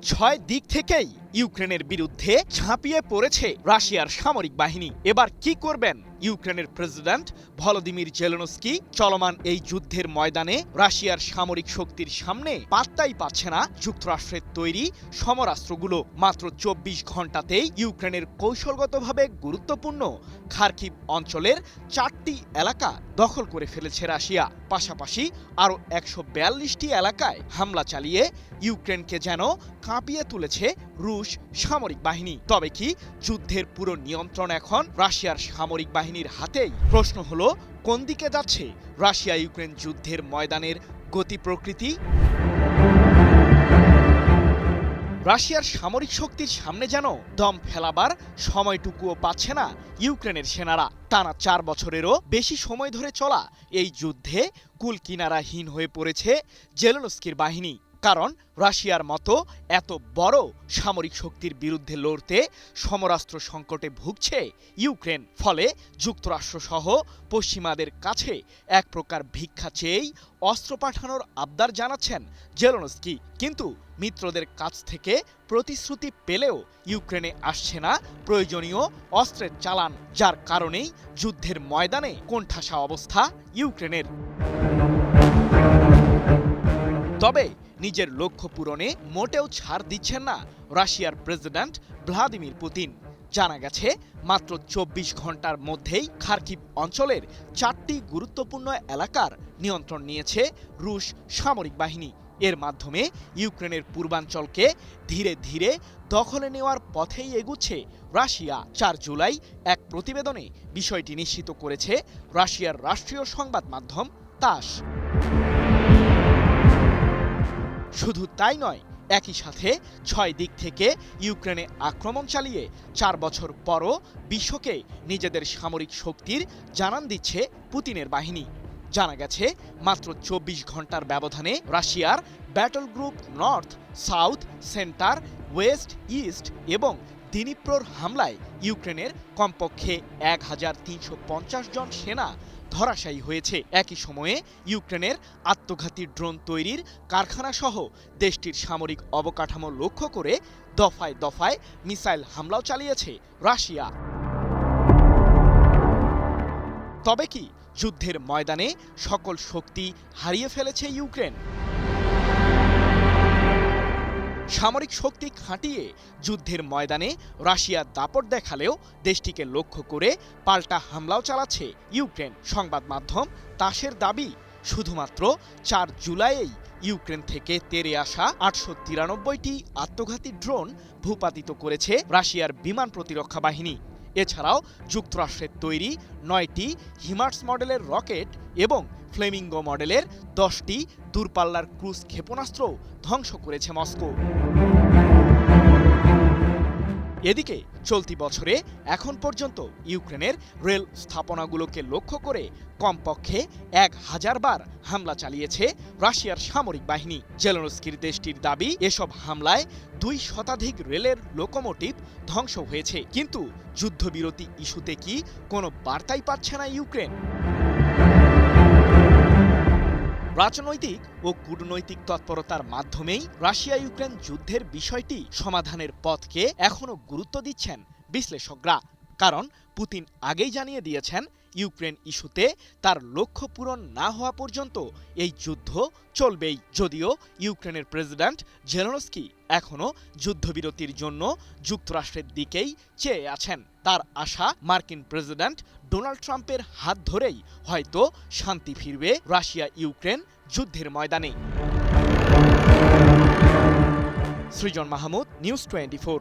ছয় দিক থেকেই ইউক্রেনের বিরুদ্ধে ঝাঁপিয়ে পড়েছে রাশিয়ার সামরিক বাহিনী। এবার কি করবেন ইউক্রেনের প্রেসিডেন্ট ভলোদিমির জেলেনস্কি? চলমান এই যুদ্ধের ময়দানে রাশিয়ার সামরিক শক্তির সামনে পাত্তাই পাচ্ছে না যুক্তরাষ্ট্রের তৈরি সমরাস্ত্রগুলো। মাত্র ২৪ ঘন্টাতেই ইউক্রেনের কৌশলগতভাবে গুরুত্বপূর্ণ খার্কিভ অঞ্চলের ৪টি এলাকা দখল করে ফেলেছে রাশিয়া। পাশাপাশি আরও ১৪২টি এলাকায় হামলা চালিয়ে ইউক্রেনকে যেন কাঁপিয়ে তুলেছে রুশ সামরিক বাহিনী। তবে কি যুদ্ধের পুরো নিয়ন্ত্রণ এখন রাশিয়ার সামরিক বাহিনীর হাতেই? প্রশ্ন হলো, কোন দিকে যাচ্ছে রাশিয়া ইউক্রেন যুদ্ধের ময়দানের গতি প্রকৃতি? রাশিয়ার সামরিক শক্তির সামনে যেন দম ফেলাবার সময়টুকুও পাচ্ছে না ইউক্রেনের সেনারা। টানা ৪ বছরেরও বেশি সময় ধরে চলা এই যুদ্ধে কুলকিনারাহীন হয়ে পড়েছে জেলেনস্কির বাহিনী। কারণ রাশিয়ার মতো এত বড় সামরিক শক্তির বিরুদ্ধে লড়তে সমরাস্ত্র সংকটে ভুগছে ইউক্রেন। ফলে যুক্তরাষ্ট্রসহ পশ্চিমাদের কাছে এক প্রকার ভিক্ষা চেয়েই অস্ত্র পাঠানোর আবদার জানাচ্ছেন জেলেনস্কি। কিন্তু মিত্রদের কাছ থেকে প্রতিশ্রুতি পেলেও ইউক্রেনে আসছে না প্রয়োজনীয় অস্ত্রের চালান, যার কারণেই যুদ্ধের ময়দানে কোণঠাসা অবস্থা ইউক্রেনের। তবে নিজের লক্ষ্য পূরণে মোটেও ছাড় দিচ্ছেন না রাশিয়ার প্রেসিডেন্ট ভ্লাদিমির পুতিন। জানা গেছে, মাত্র ২৪ ঘন্টার মধ্যেই খার্কিভ অঞ্চলের ৪টি গুরুত্বপূর্ণ এলাকার নিয়ন্ত্রণ নিয়েছে রুশ সামরিক বাহিনী। এর মাধ্যমে ইউক্রেনের পূর্বাঞ্চলকে ধীরে ধীরে দখলে নেওয়ার পথেই এগুচ্ছে রাশিয়া। ৪ জুলাই এক প্রতিবেদনে বিষয়টি নিশ্চিত করেছে রাশিয়ার রাষ্ট্রীয় সংবাদ মাধ্যম তাস। শুধু তাই নয়, একই সাথে ৬ দিক থেকে ইউক্রেনে আক্রমণ চালিয়ে ৪ বছর পরও বিশ্বকে নিজেদের সামরিক শক্তির জানান দিচ্ছে পুতিনের বাহিনী। জানা গেছে, মাত্র ২৪ ঘন্টার ব্যবধানে রাশিয়ার battle group north, south, centre, West, east এবং দিনিপ্রোর হামলায় ইউক্রেনের কমপক্ষে ১৩৫০ জন সেনা ধরাশায়ী হয়েছে। একই সময়ে ইউক্রেনের আত্মঘাতী ড্রোন তৈরির কারখানাসহ দেশটির সামরিক অবকাঠামো লক্ষ্য করে দফায় দফায় মিসাইল হামলাও চালিয়েছে রাশিয়া। তবে কি যুদ্ধের ময়দানে সকল শক্তি হারিয়ে ফেলেছে ইউক্রেন? সামরিক শক্তি খাটিয়ে যুদ্ধের ময়দানে রাশিয়া দাপট দেখালেও দেশটিকে লক্ষ্য করে পাল্টা হামলাও চালাচ্ছে ইউক্রেন। সংবাদ মাধ্যম তাসের দাবি, শুধুমাত্র ৪ জুলাইয়েই ইউক্রেন থেকে তেড়ে আসা ৮৯৩টি আত্মঘাতী ড্রোন ভূপাতিত করেছে রাশিয়ার বিমান প্রতিরক্ষা বাহিনী। এছাড়াও যুক্তরাষ্ট্রের তৈরি ৯টি হিমার্স মডেলের রকেট এবং ফ্লেমিঙ্গো মডেলের ১০টি দূরপাল্লার ক্রুজ ক্ষেপণাস্ত্র ধ্বংস করেছে মস্কো। এদিকে চলতি বছরে এখন পর্যন্ত ইউক্রেনের রেল স্থাপনাগুলোকে লক্ষ্য করে কমপক্ষে ১০০০ বার হামলা চালিয়েছে রাশিয়ার সামরিক বাহিনী। জেলেনস্কির দেশটির দাবি, এসব হামলায় ২ শতাধিক রেলের লোকোমোটিভ ধ্বংস হয়েছে। কিন্তু যুদ্ধবিরতি ইস্যুতে কি কোনো বার্তাই পাচ্ছে না ইউক্রেন? রাজনৈতিক ও কূটনৈতিক তৎপরতার মাধ্যমেই রাশিয়া ইউক্রেন যুদ্ধের বিষয়টি সমাধানের পথকে এখনও গুরুত্ব দিচ্ছেন বিশ্লেষকরা। কারণ পুতিন আগেই জানিয়ে দিয়েছেন, ইউক্রেন ইস্যুতে তার লক্ষ্য পূরণ না হওয়া পর্যন্ত এই যুদ্ধ চলবেই। যদিও ইউক্রেনের প্রেসিডেন্ট জেলেনস্কি এখনও যুদ্ধবিরতির জন্য যুক্তরাষ্ট্রের দিকেই চেয়ে আছেন। তার আশা, মার্কিন প্রেসিডেন্ট ডোনাল্ড ট্রাম্পের হাত ধরেই হয়তো শান্তি ফিরবে রাশিয়া ইউক্রেন যুদ্ধের ময়দানে। সৃজন মাহমুদ, নিউজ 24।